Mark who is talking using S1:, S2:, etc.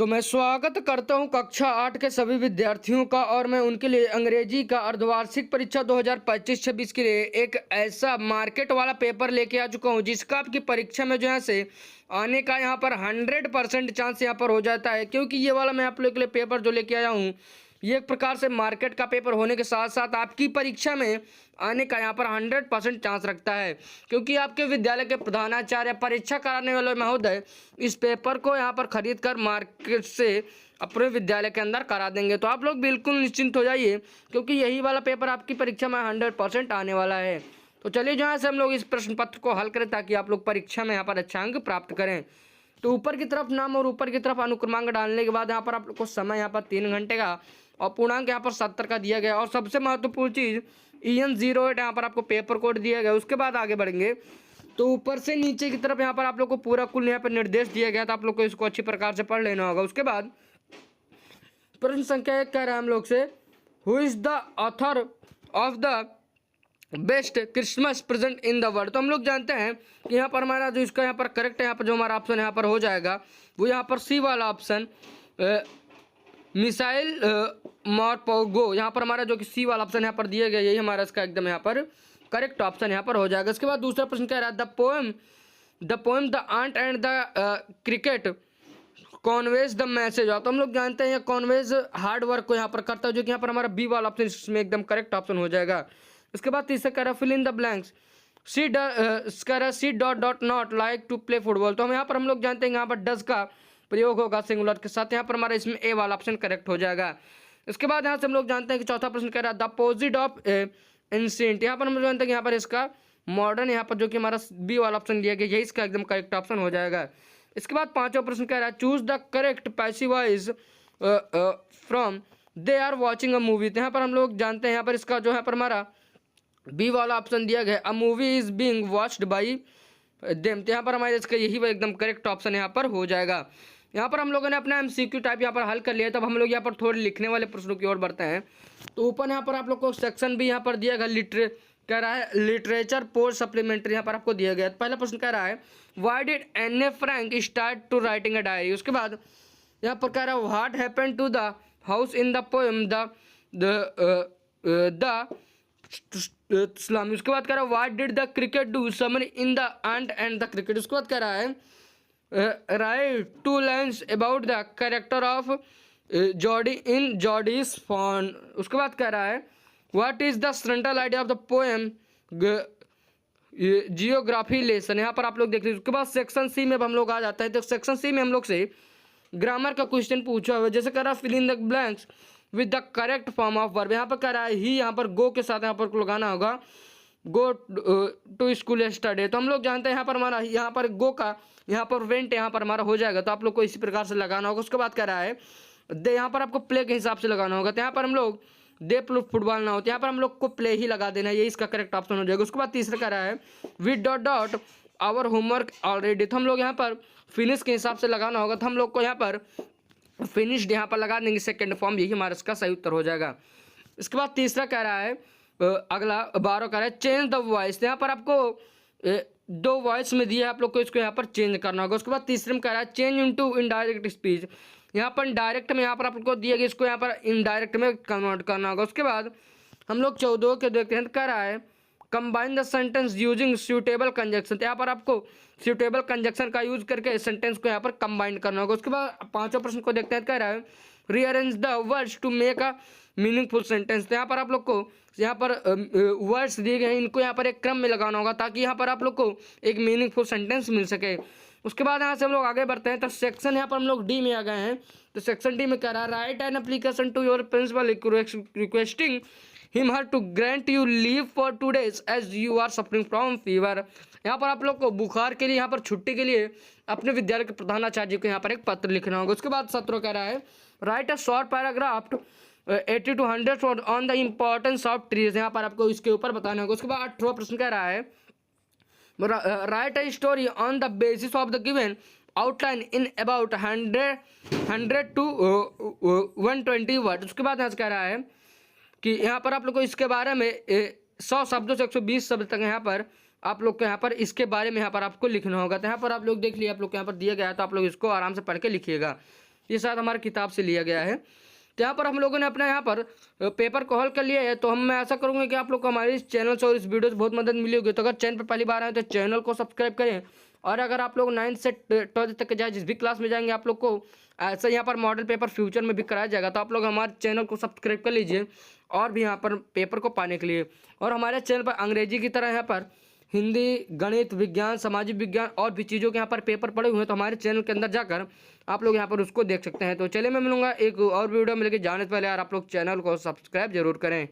S1: तो मैं स्वागत करता हूं कक्षा 8 के सभी विद्यार्थियों का और मैं उनके लिए अंग्रेजी का अर्धवार्षिक परीक्षा 2025-26 के लिए एक ऐसा मार्केट वाला पेपर लेके आ चुका हूं जिसका आपकी परीक्षा में जो है से आने का यहां पर 100% चांस यहां पर हो जाता है। क्योंकि ये वाला मैं आप लोगों के लिए पेपर जो लेके आया हूं ये एक प्रकार से मार्केट का पेपर होने के साथ साथ आपकी परीक्षा में आने का यहाँ पर 100% चांस रखता है। क्योंकि आपके विद्यालय के प्रधानाचार्य परीक्षा कराने वाले महोदय इस पेपर को यहाँ पर खरीद कर मार्केट से अपने विद्यालय के अंदर करा देंगे। तो आप लोग बिल्कुल निश्चिंत हो जाइए क्योंकि यही वाला पेपर आपकी परीक्षा में 100% आने वाला है। तो चलिए जहाँ से हम लोग इस प्रश्न पत्र को हल करें ताकि आप लोग परीक्षा में यहाँ पर अच्छा अंक प्राप्त करें। तो ऊपर की तरफ नाम और ऊपर की तरफ अनुक्रमांक डालने के बाद यहाँ पर आप लोग को समय यहाँ पर 3 घंटे का और पूर्णांक यहाँ पर 70 का दिया गया। और सबसे महत्वपूर्ण चीज़ EN08 यहाँ पर आपको पेपर कोड दिया गया। उसके बाद आगे बढ़ेंगे तो ऊपर से नीचे की तरफ यहाँ पर आप लोग को पूरा कुल यहाँ पर निर्देश दिया गया था, आप लोग को इसको अच्छी प्रकार से पढ़ लेना होगा। उसके बाद प्रश्न संख्या 1 कह रहा है हम लोग से, who is the author of the best Christmas present in the world. तो हम लोग जानते हैं कि यहाँ पर हमारा जो इसका यहाँ पर करेक्ट है यहाँ पर जो हमारा ऑप्शन यहाँ पर हो जाएगा वो यहाँ पर सी वाला ऑप्शन मिसाइल मॉर्पोगो, यहाँ पर हमारा जो कि सी वाला ऑप्शन यहाँ पर दिया गया यही हमारा इसका एकदम यहाँ पर करेक्ट ऑप्शन यहाँ पर हो जाएगा। इसके बाद दूसरा प्रश्न कह रहा है the poem the aunt and the cricket conveys the message. तो हम लोग जानते हैं कॉन्वेज हार्ड वर्क को यहाँ पर करता है जो कि यहाँ पर हमारा बी वाला ऑप्शन इसमें एकदम करेक्ट ऑप्शन हो जाएगा। इसके बाद तीसरा कह रहा है fill in the blanks she dot dot not like to play football. तो हम यहाँ पर हम लोग जानते हैं यहाँ पर डज का प्रयोग होगा सिंगुलर के साथ, यहाँ पर हमारा इसमें ए वाला ऑप्शन करेक्ट हो जाएगा। इसके बाद यहाँ से हम लोग जानते हैं कि चौथा प्रश्न कह रहा है द अपोजिट ऑफ एंशिएंट। यहाँ पर हम लोग जानते हैं कि यहाँ पर इसका मॉडर्न यहाँ पर जो कि हमारा बी वाला ऑप्शन दिया गया यही इसका एकदम करेक्ट ऑप्शन हो जाएगा। इसके बाद पांचवा प्रश्न कह रहा है choose the correct passive voice from they are watching a movie. तो यहाँ पर हम लोग जानते हैं यहाँ पर इसका जो है पर हमारा बी वाला ऑप्शन दिया गया a movie is being watched by them. तो यहाँ पर हमारे इसका यही एकदम करेक्ट ऑप्शन यहाँ पर हो जाएगा। यहाँ पर हम लोगों ने अपना MCQ टाइप यहाँ पर हल कर लिया। तब हम लोग यहाँ पर थोड़े लिखने वाले प्रश्नों की ओर बढ़ते हैं। तो ऊपर यहाँ पर आप लोग को सेक्शन भी यहाँ पर दिया गया कह रहा है लिटरेचर पोस्ट सप्लीमेंट्री यहाँ पर आपको दिया गया। पहला प्रश्न कह रहा है why did Anne. Frank start to writing a diary. उसके बाद यहाँ पर कह रहा है what happened to the house in the poem the इस्लामी। उसके बाद कह रहा है what did the cricket do summary in the aunt and the cricket. उसके बाद कह रहा है write 2 lines about the character of Jody in Jody's fawn. उसके बाद कह रहा है what is the central idea of the poem geography lesson. यहाँ पर आप लोग देख लीजिए। उसके बाद सेक्शन सी में हम लोग आ जाते हैं। तो सेक्शन सी में हम लोग से ग्रामर का क्वेश्चन पूछा हुआ है जैसे कह रहा है fill in the blanks with the correct form of verb. यहाँ पर कह रहा है ही यहाँ पर गो के साथ यहाँ पर लगाना होगा गो टू स्कूल स्टडी। तो हम लोग जानते हैं यहाँ पर हमारा यहाँ पर गो का यहाँ पर वेंट यहाँ पर हमारा हो जाएगा। तो आप लोग को इसी प्रकार से लगाना होगा। उसके बाद कह रहा है दे यहाँ पर आपको प्ले के हिसाब से लगाना होगा। तो यहाँ पर हम लोग दे फुटबॉल ना हो तो यहाँ पर हम लोग को प्ले ही लगा देना है, ये इसका करेक्ट ऑप्शन हो जाएगा। उसके बाद तीसरा कह रहा है with dot dot our homework already. तो हम लोग यहाँ पर फिनिश के हिसाब से लगाना होगा। तो हम लोग को यहाँ पर फिनिश्ड यहाँ पर लगा देंगे सेकेंड फॉर्म, यही हमारा इसका सही उत्तर हो जाएगा। इसके बाद तीसरा कह रहा है अगला 12 कह रहा है चेंज द वॉइस। यहाँ पर आपको 2 वॉइस में दिया है, आप लोग को इसको यहाँ पर चेंज करना होगा। उसके बाद तीसरे में कह रहा है चेंज इनटू इनडायरेक्ट स्पीच। यहाँ पर डायरेक्ट में यहाँ पर आप लोग को दिया गया इसको यहाँ पर इनडायरेक्ट में कन्वर्ट करना होगा। उसके बाद हम लोग 14 के देखते हैं। कह रहा है combine the sentence using suitable conjunction. तो यहाँ पर आपको सूटेबल कंजक्शन का यूज करके सेंटेंस को यहाँ पर कंबाइन करना होगा। उसके बाद पांचवा प्रश्न को देखते हैं। कह रहा है rearrange the words to make a meaningful sentence. तो यहाँ पर आप लोग को यहाँ पर वर्ड्स दिए गए हैं, इनको यहाँ पर एक क्रम में लगाना होगा ताकि यहाँ पर आप लोग को एक मीनिंगफुल सेंटेंस मिल सके। उसके बाद यहाँ से हम लोग आगे बढ़ते हैं। तो सेक्शन यहाँ पर हम लोग डी में आ गए हैं। तो सेक्शन डी में कह रहा है write an application to your principal requesting him her to grant you leave for 2 days as you are suffering from fever. यहाँ पर आप लोग को बुखार के लिए यहाँ पर छुट्टी के लिए अपने विद्यालय के प्रधानाचार्य को यहाँ पर एक पत्र लिखना होगा। उसके बाद 17 कह रहा है right a short paragraph 80 to 100 on the importance of trees. यहाँ पर आपको इसके ऊपर बताना होगा। उसके बाद 18वां प्रश्न कह रहा है right a story on the basis of the given outline in about 100 to 120 word. उसके बाद यहाँ से कह रहा है कि यहाँ पर आप लोग को इसके बारे में 100 शब्दों से 120 शब्द तक यहाँ पर आप लोग को यहाँ पर इसके बारे में यहाँ पर आपको लिखना होगा। तो यहाँ पर आप लोग देख लिए, आप लोग को यहाँ पर दिया गया है, तो आप लोग इसको आराम से पढ़ के लिखिएगा। ये शायद हमारे किताब से लिया गया है। तो यहाँ पर हम लोगों ने अपना यहाँ पर पेपर को हल कर लिया है। तो मैं ऐसा करूँगा कि आप लोग को हमारे इस चैनल से और इस वीडियो से बहुत मदद मिली होगी। तो अगर चैनल पर पहली बार आए तो चैनल को सब्सक्राइब करें। और अगर आप लोग 9 से 12 तक जाए जिस भी क्लास में जाएंगे आप लोग को ऐसा यहाँ पर मॉडल पेपर फ्यूचर में भी कराया जाएगा। तो आप लोग हमारे चैनल को सब्सक्राइब कर लीजिए और भी यहाँ पर पेपर को पाने के लिए। और हमारे चैनल पर अंग्रेजी की तरह यहाँ पर हिंदी, गणित, विज्ञान, सामाजिक विज्ञान और भी चीज़ों के यहाँ पर पेपर पड़े हुए हैं। तो हमारे चैनल के अंदर जाकर आप लोग यहाँ पर उसको देख सकते हैं। तो चलिए मैं मिलूंगा एक और वीडियो में, लेके जाने से पहले यार आप लोग चैनल को सब्सक्राइब जरूर करें।